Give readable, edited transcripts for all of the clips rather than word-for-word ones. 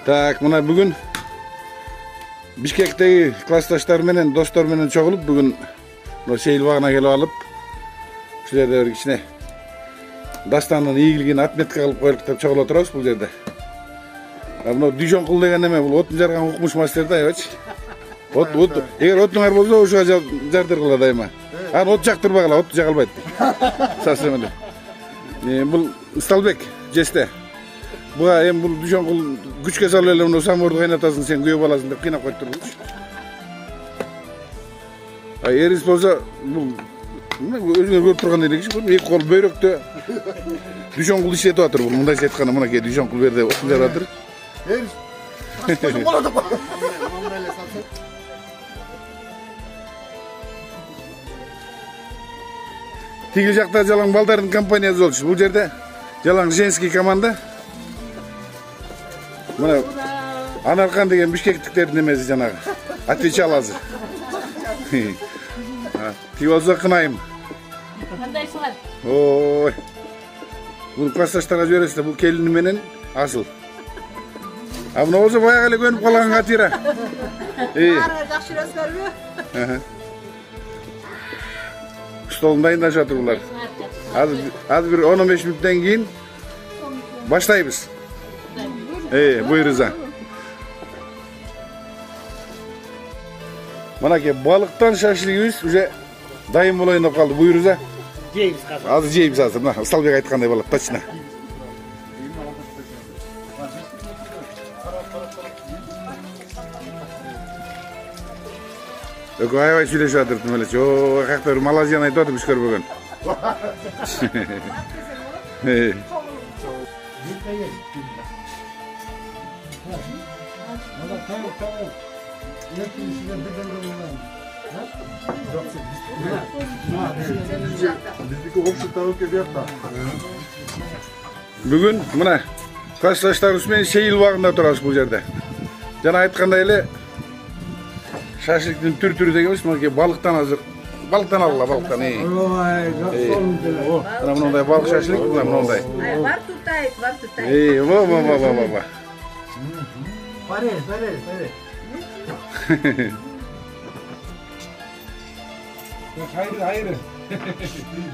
Так, мына бүгүн Бишкектеги классташтар менен, достор менен чогулуп, бүгүн мына сейил багына келип алып, ушул жерде бир кичине дастанын ийгилигин отметка кылып коелук деп чогулуп отурабыз бул жерде. Мына Дүйшөнкул деген неме бул отун жарган укмуш мастер да, айбачы. Эгер отуңар болсо, ушуга жардыргыла дайыма. Аны от жактырбагыла, оту жага албайт. Совсем эле. Бул Ысталбек жесте. Буга эми бул Дүйшөнкул күчкө салып эле мына самоорду кайнатасың, сен күйөө баласың деп кыйнап коюп турбуз. Эрис болсо бул өзүңөр көрүп тургандай эле киши, эки кол бөйрөктө Дүйшөнкул иштетип атыр. Бул мындайча айтканда мынакей Дүйшөнкул берде отун жарып атыр. Эрис тиги жакта жалаң балдардын компаниясы болчу. Бул жерде жалаң женский команда. Мына Анаркан деген бишкектиктердин эмеси жанагы. Отвечалазы. Тиги болсо Кынайым. Кандайсыңар? Ой. Бул классташтарга жибересиздер, бул келини менен Асыл. А мына болсо баягы эле көнүп калган Катира. Жакшы элесиңерби? Столун дайындашып атыр булар. Азыр бир 15 мүнөттөн кийин баштайбыз. Буйруза. Мынакей балыктан шашлыгыбыз уже дайым болоюн деп калды. Буйруза. Жейбиз азыр. Азыр жейбиз азыр. Мына Ысталбек айткандай болот, точно. Өкө аябай сүйлөшүп атыр тим эле. О, каякта бир Малайзияны айтып атып биш көрбөгөн. Бүгүн мына классташтарыбыз менен сейил багында турабыз бул жерде. Жана айткандай эле шашлыктын түр-түрү деген эмес, мынакей балыктан азыр. Балыктан алгыла, балыктан. Ой, мына мындай балык шашлык, мына мындай. Бар тутай, бар тутай. Во. Паре. Hayır.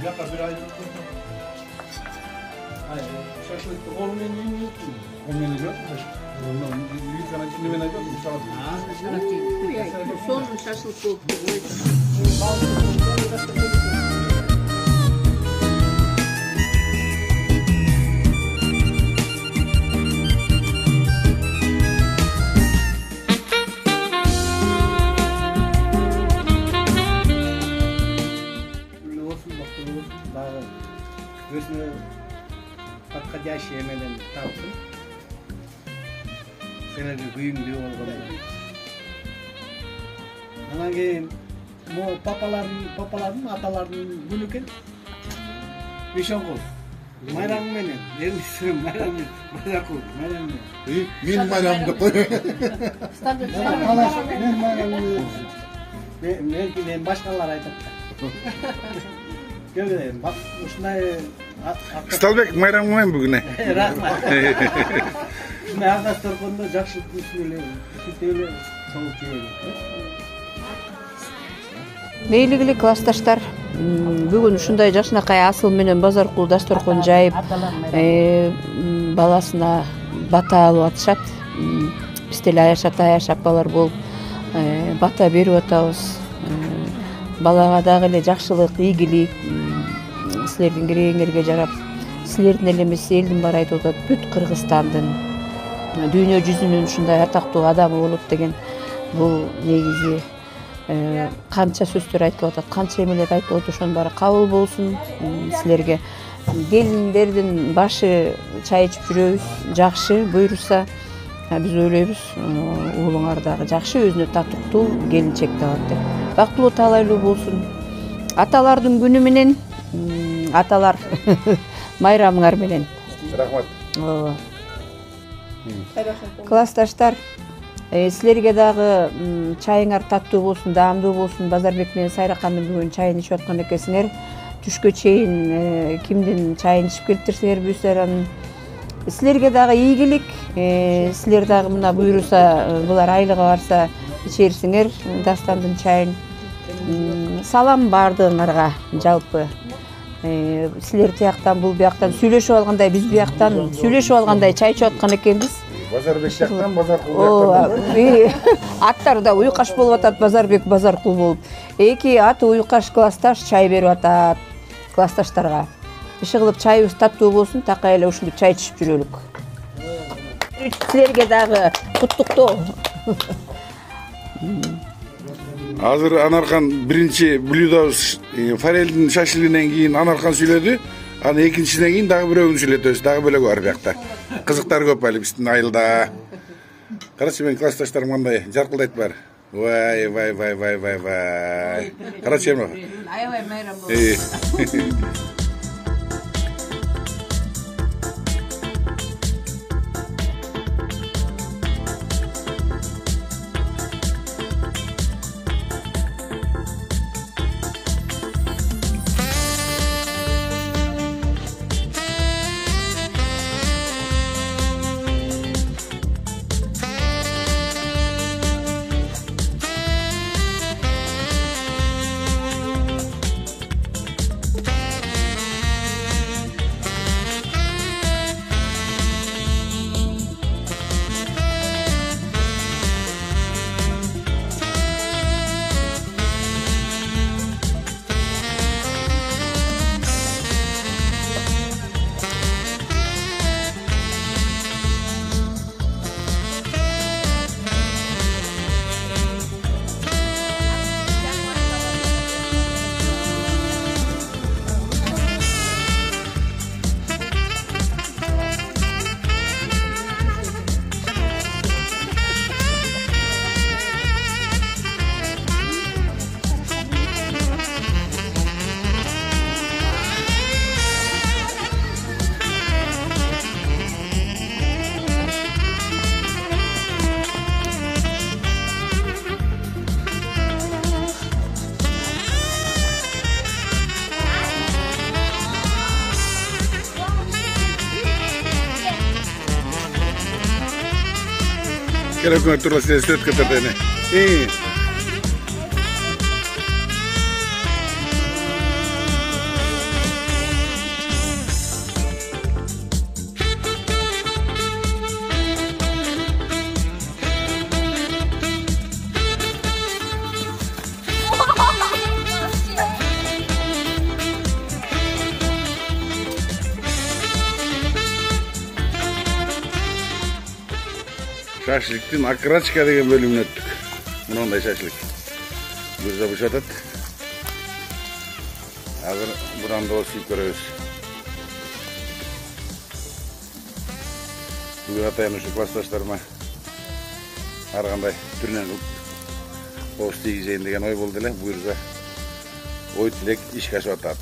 Yaka bir ayrı. Hayır, şaşlıkta olmayan yemin yok mu? Olmayan yok mu? Ondan büyük kana içinde ben ayıp mı? Son şaşlık oldu. Өзүнө подходящий менен таптым. Сенеги күйүңдүү болгон. Анан кийин могу папалардын аталардын күнү экен. Дүйшөнкул. Майрам менен, элисин майрам менен, майрам менен. Мен майрам деп кой. Мен башкалар айтат. Görün, bak uşunay Ысталбек майрам менен бүгүн. Рахмат. Ушундай ардактар кондо жакшылыктын үстүнө эле соолук жиберген. Мейлигиле классташтар, бүгүн ушундай жакшынакай Асыл менен базаркул дасторкон жайып, баласына бата алып атышат. Биз деле аяшап балар болуп бата берип атабыз. Балага дагы эле жакшылык, ийгилик, силердин керегиңерге жарап, силердин эле эмес, элдин баары айтып атат, бүт Кыргызстандын, дүйнө жүзүнүн ушундай атактуу адамы болот деген бул негизи канча сөздөр айтылып атат, канча эмелер айтылып атат, ошонун баары кабыл болсун. Силерге келиндердин башы чай ичип жүрөбүз, жакшы буйруса, биз ойлойбуз, уулуңар дагы жакшы, өзүнө татыктуу келинчек табат деп. Бактылуу таалайлуу болсун. Аталардын күнү менен, аталар майрамыңар менен. Рахмат. Классташтар, силерге дагы чайыңар таттуу болсун, даамдуу болсун. Базарбек менен Сайракандын бүгүн чайын ичип аткан экенсиңер. Түшкө чейин кимдин чайын ичип келиптирсеңер, бүздөр анын Силерге дагы ийгилик, силер дагы мына буйруса, булар айлыгы барса ичерсиңер Дастандын чайын. Салам бардыгыңарга жалпы. Силер тияктан, бул бияктан сүйлөшүп алгандай, биз бияктан сүйлөшүп алгандай чай ичип аткан экенбиз. Базарбек жактан, Базаркул жактан. Аттар да уйкаш болуп атат, Базарбек, Базаркул болуп. Эки ат уйкаш классташ чай берип атат классташтарга. Иши кылып чайыбыз таттуу болсун, такай эле ушундай чай ичип жүрөлүк. Силерге дагы куттуктоо. Азыр Анархан биринчи блюдобуз форелдин шашлыгынан кийин Анархан сүйлөдү. Аны экинчиден кийин дагы бирөөгүн сүйлөтөбүз. Дагы бөлөк бар биякта. Кызыктар көп али биздин айылда. Карачы менин классташтарым кандай жаркылдайт бар. Вай. Карачы эмне? Аябай майрам болду. Creo que tú lo haces esto que te tiene. Şaşlıktın Akıraçka деген bölümünü öttük. Mınандай şaşlık. Burada bu şatat. Hazır buran da olsun görüyoruz. Bugün atayın şu klastaşlarıma harqандай түрінен қылып тигізейін деген ой болды эле. Буйрса ой тилек ишке ашып атат.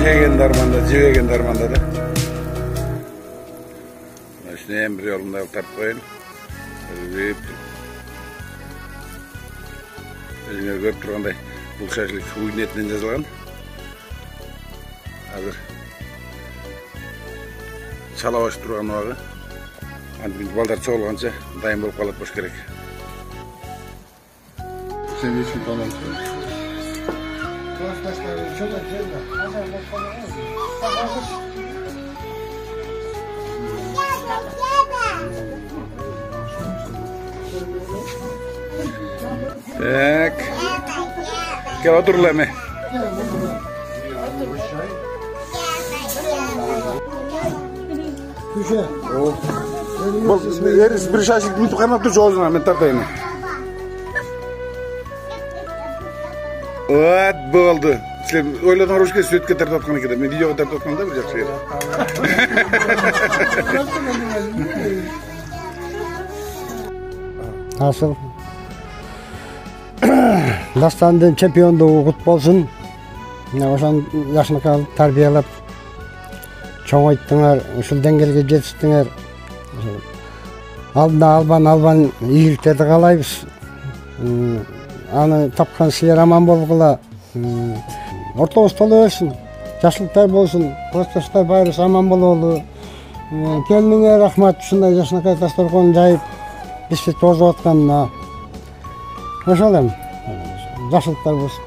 Yegen darmanda, jibegen darmanda da. Şunu hem bir yolunda tartıp koyun. Özüp. Özüne görüp turganday bu şaşlık uyun etinden yazılgan. Hazır. Çala başı turgan vağı. Andı balдар çoğulgança dayım bolup kalıp boş gerek. Sen hiçbir tanımsın. Tak. Gel otur lan me. Bu eris bir şaşlık mutlu kanat dur çoğuzuna men tartayım. Evet bu oldu. Sen oyladan hoş geldin süt getir tatkanı gidelim. Men video getir tatkanı da bir jakşı yer. Nasıl? Dastandın çempiyonluğu kut bolsun. Oşan yaşına kalıp tarbiyalap çoğayttılar, uşul dengelge jetiştiler. Aldına alban iyiliklerdi kalayбыз. Anı tapkan siyer aman bolgula. Ortobus tolu ölsün. Yaşlıklar bolsun. Klostaşlar bayrıs aman bololu. Keliniңе рахмат, ушундай жашынакай дасторкон жайып бизди тозуп атканына. Ошол эми. Жакшылыктар болсун.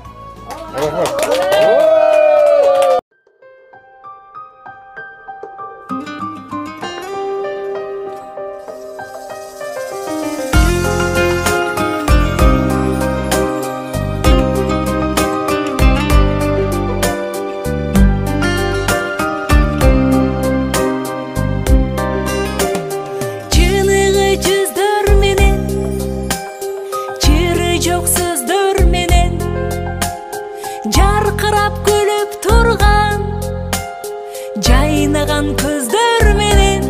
Жайнаган көздөр менен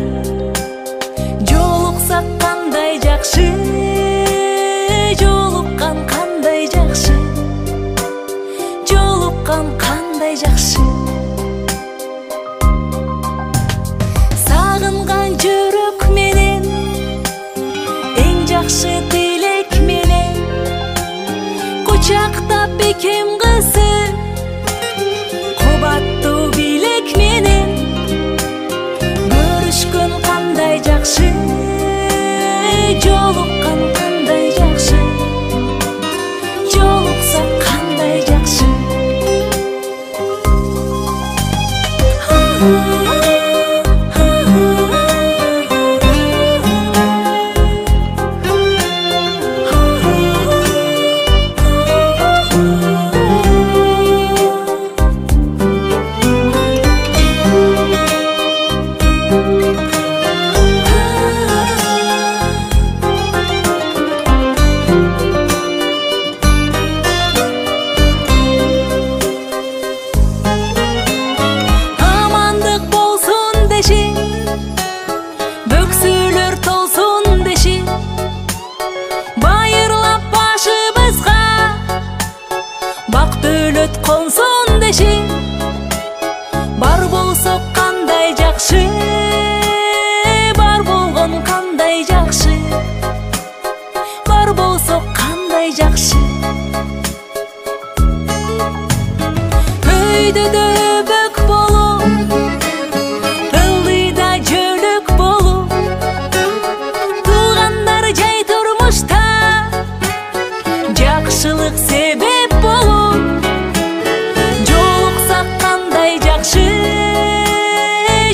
жолуксак кандай жакшы, жолуккан кандай жакшы, жолуккан кандай жакшы. Сагынган жүрөк менен эң жакшы тилек менен кучактап бекем кызы кубаттуу билек менен көрүшкөн кандай жакшы, жолуккан кандай жакшы, жолуксак кандай жакшы. Konsun deşi бар болсок кандай жакшы, бар болгон кандай жакшы, бар болсок кандай жакшы. Өйдөдө бөк болуп, ылдыйда жөлөк болуп, туугандар жай турмушта жакшылык себеп болуп,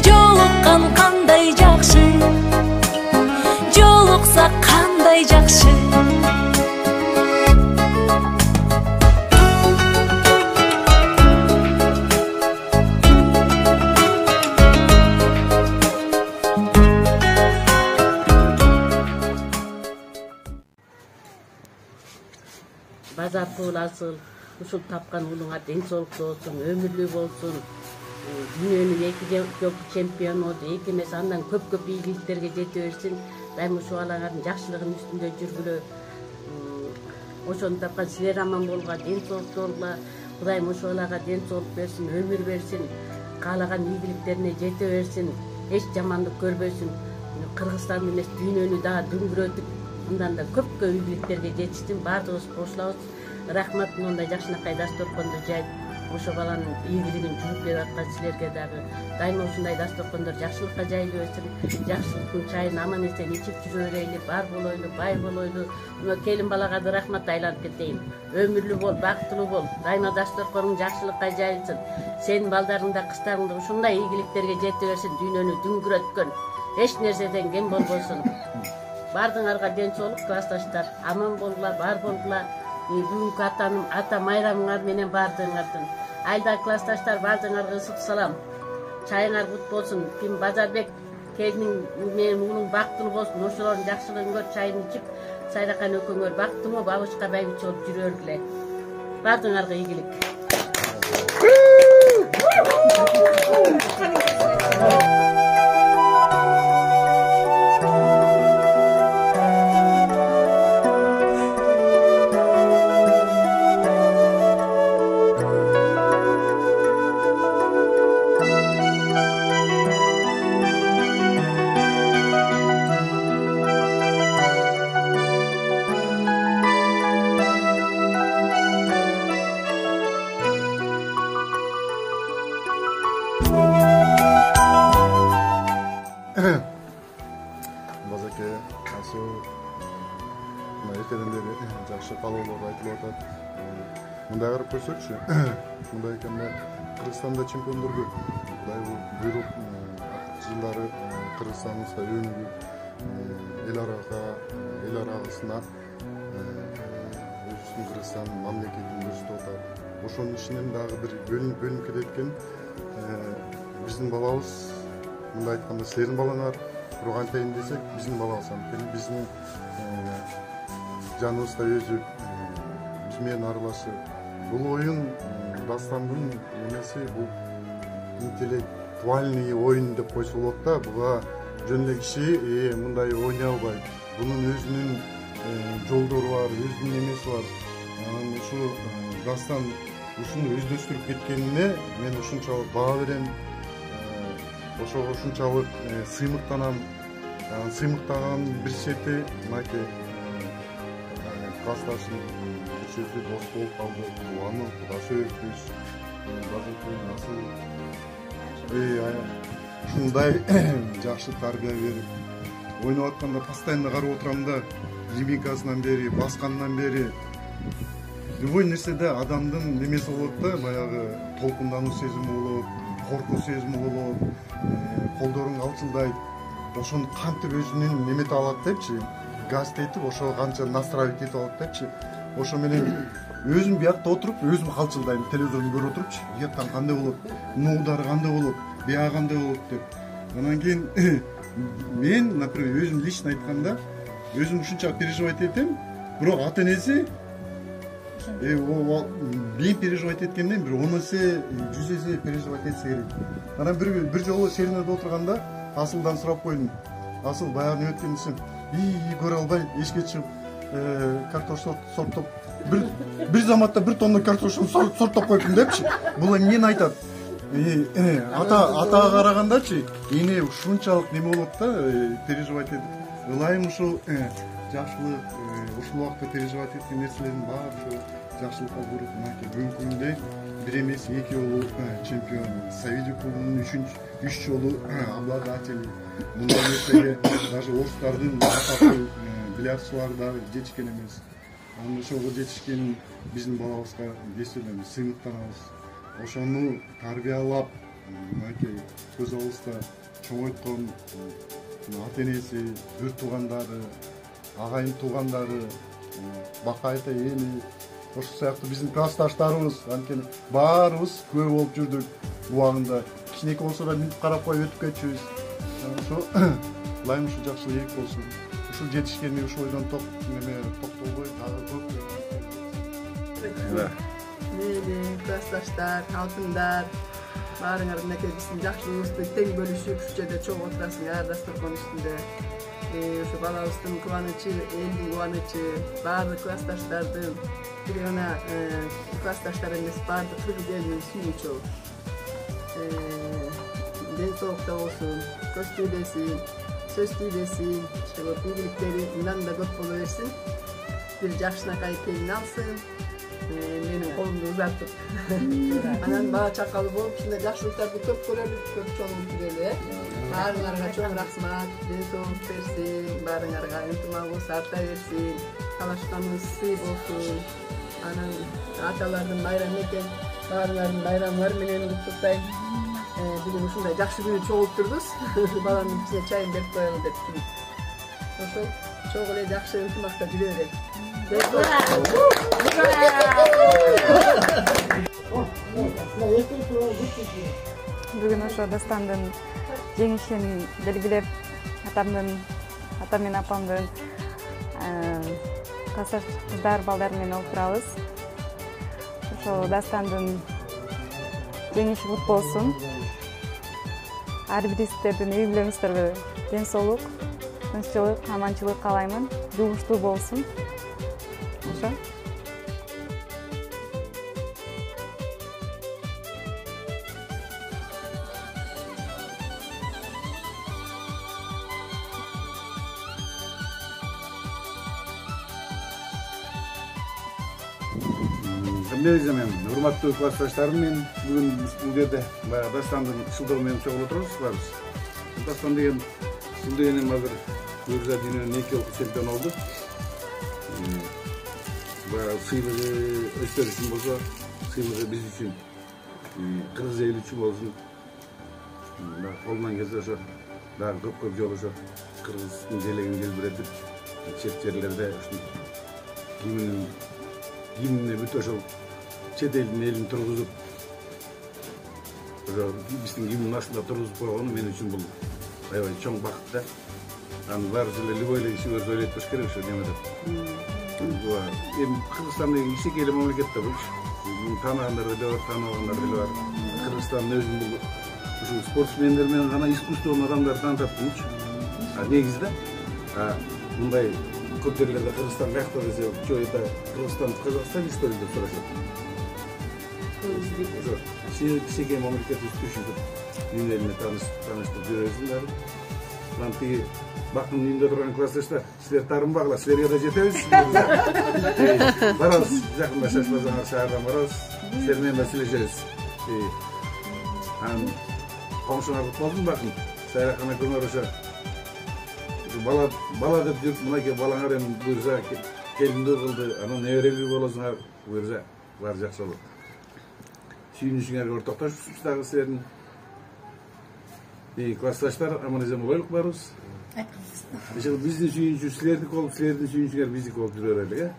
жолуккан кандай жакшы, жолукса кандай жакшы. Базар тооласыл, ушул тапкан улуңа ден соолуктуу болсун, өмүрлүү болсун. Дүйнөнүн 2 жолку чемпиону болду, 2 эмес андан көп ийгиликтерге жете берсин. Дайым ушул балаңардын жакшылыгынын үстүндө жүргүлө. Ошону тапкан силер аман болгула, ден соолуктуу болгула. Кудайым ушул балага ден соолук берсин, өмүр берсин. каалаган ийгиликтерине жете берсин, эч жамандык көрбөсүн. Кыргызстанды эмес дүйнөнү дагы дүңгүрөтүп, мындан да көпкө ийгиликтерге жетиштин. Баардыгыбыз кошулабыз. Рахмат, мындай жакшынакай дасторконду жайып, ошо баланын ийгилигин жүрүп берип аткан силерге дагы дайыма ушундай дасторкондор жакшылыкка жайылып өтсүн. Жакшылыктын чайын аман эсен ичип жүрө берели, бар болойлу, бай болойлу. Келин балага да рахмат айланып кетейин. Өмүрлүү бол, бактылуу бол. Дайыма дасторконуң жакшылыкка жайылсын. Сенин балдарың да кыздарың да ушундай ийгиликтерге жете берсин, дүйнөнү дүңгүрөткөн. Эч нерседен кем болбосун. Бардыңарга ден соолук, классташтар. Аман болгула, бар болгула. Бүгүнкү ата майрамыңар менен бардыңардын. Айда классташтар, бардыңарга ысык салам. Чайыңар кут болсун. Ким Базарбек келиниң менен уулуң бактылуу болсун. Ошолордун жакшылыгын көрүп чайын ичип, Сайракан экөөңөр бактылуу бабычка байбиче болуп жүрө бергиле. Бардыңарга ийгилик. Базаке, асу, эртеден бери жакшы каалоолор айтылып атат. Мындай карап көрсөкчү, мындай экенде Кыргызстанда чемпиондор көп. Мындай буйрук жылдары Кыргызстаныбызда өнүгүп, эл арасына өзүбүздүн Кыргызстан мамлекетин көрсөтүп атат. Ошонун ичинен дагы бир бөлүнүп кеткен биздин балабыз, мындай айтканда силердин балаңар бирок антайын десек, биздин балабыз анткени биздин жаныбызда өзү биз менен аралашып. Бул оюн Дастандын эмеси, бул интеллектуальный оюн деп койсо болот да. Буга жөн эле киши мындай ойнай албайт. Бунун өзүнүн жолдору бар, өзүнүн эмеси бар. Анан ушу Дастан ушуну өздөштүрүп кеткенине мен ушунчалык баа берем. Ошого ушунчалык сыймыктанам. Сыймыктаган бир чети мынакей классташым бир чети дос болуп калды. Кубанып, Кудаш өбүз, ушундай жакшы тарбия берип, ойноп атканда постоянно карап отурам да, лимикасынан бери, баскандан бери. Любой нерседе адамдын немеси болот да, баягы толкундануу сезими болот, коркуу сезими болот, колдорун калчылдайт. Ошону кантип өзүнүн немете алат депчи, газ этип, ошого канча настраивать этип алат депчи. Ошо менен өзүм биякта отуруп, өзүм калчылдайм, телевизорду көрүп отурупчу. Бияктан кандай болот, мына удары кандай болот, бияга кандай болот деп. Анан кийин мен, например, өзүм лично айтканда, өзүм ушунча переживать этем, бирок ата энеси мен переживать эткенден бир 10 эсе, 100 эсе переживать этсе керек. Анан бир жолу шериноде отурганда Асылдан сурап койдум. Асыл баягы неме эткенсиң? Көрө албай эшикке чыгып картошка сорттоп, бир заматта 1 тонна картошканы сорттоп койдум депчи. Бул эмнени айтат? Атага карагандачы, эне ушунчалык неме болот да, переживать этип. Ылайым ушул жакшылык, ушул убакта переживать эткен нерселердин баары ушу жакшылыкка буруп, мынакей бүгүнкү күндө бир эмес 2 жолу чемпион, Савиди клубунун 3 жолу обладатели. Мындай нерсеге даже орустардын атактуу бильярдчылары да жетишкен эмес. Анан ошого жетишкен биздин балабызга действительно сыймыктанабыз. Ошону тарбиялап, мынакей көз алдыбызда чоңойткон ата энеси, өр туугандары, агайын туугандары, бакайта эли, ошол сыяктуу биздин классташтарыбыз, анткени баарыбыз күбө болуп жүрдүк убагында. Кичинекей болсо да минтип карап коюп өтүп кетчүбүз. Ошо ылайым ушу жакшылык ийгилик болсун. Ушул жетишкенди ушу ойдон токтолбой дагы көп. Мени, классташтар, алтындар, баарыңар мынакей биздин жакшылыгыбызды тең бөлүшүп, ушу жерде чогуу отурасыңар дасторкон үстүндө. Ушу балабыздын кубанычы, элдин кубанычы, баардык классташтардын, бир гана классташтар эмес, баардык кыргыз элинин сүйүнүчү болуп. Den soğukta olsun, göz tüylesin, söz tüylesin, işte bu iyilikleri bundan da köp boluversin. Bir jakşına kayıp elini alsın, benim kolumda uzatıp. Anan bana çakalı bolup, şimdi jakşılıklarını köp görelim, köp çoğun türeli. Barınlarga çoğun rahmat, den soğuk versin, barınlarga intimağı sarta versin, kalaşkanınız sıyıp olsun. Anan atalarının bayramı eken, barınların bayramları menen kutlukdayım. Bugün uşunday jakşı günü çoğultturduz. Balanın içine çayın berip koyalım deptim. Oşo çok ele jakşı ынтымакта жүрө берет. Бүгүн ошо дастандын жеңишин белгилеп, атам мен апамдын классташ кыздар балдар менен отурабыз. Ошо дастандын жеңиши кут болсун. Ар бириңиздердин үй бүлөңүздөргө ден соолук, тынччылык, аманчылык каалаймын. Жугуштуу болсун. Ошо. Мен урматтуу классташтарым мен бүгүн бул жерде баягы дастандын шылдыгы менен чогулуп отурабыз баарыбыз. Дастан деген бул дегенем азыр өзү дүйнөнүн 2 жолку чемпиону болду. Баягы сыйлыгы өстөр үчүн болсо, сыйлыгы биз үчүн, кыргыз эли үчүн болсун. Колунан келсе ошо дагы көп жолу ошо кыргыздын желегин желбиретип, чет жерлерде гимнине бүт ошол чет элдин тургузуп, биздин гимндин астында тургузуп койгону мен үчүн бул аябай чоң бакыт да. Аны баарыбыз эле любойлой кишибиз ойлойт болуш керек ошо немеде. Эми Кыргызстан деген кичинекей эле мамлекет да бул. Тааныгандар деле бар, тааныбагандар деле бар. Кыргызстандын өзүн бул ушул спортсмендер менен гана искусствонун адамдарды таанытат болчу. Негизи да мындай көп жерлерде Кыргызстан каякта десе, чоо это Кыргызстан, Казакстан что ли деп сурашат. Кичинекей мамлекетибиз түшүнүп, дүйнө элине тааныштырып жүрөбүз баары. Мына тиги бактын үйүндө турган классташтар, силер таарынбагыла, силерге да жетебиз. Барабыз, жакында Шашбазар шаардан барабыз, силер менен да сүйлөшөбүз. Анан комшуңар кут болсун бакын, сайракана көмөр ошо бала деп жүрүп, мынакей балаңар эми буюрса келиндүү кылды, анан неберелүү болосуңар буюрса баары жакшы болот. Сүйүнүшүңөргө ортоктошупсуз дагы силердин. Классташтар аман-эсен болойлук баарыбыз. Ошол биздин сүйүнүшүбүз силердики болуп, силердин сүйүнүшүңөр биздики болуп жүрө берели, э?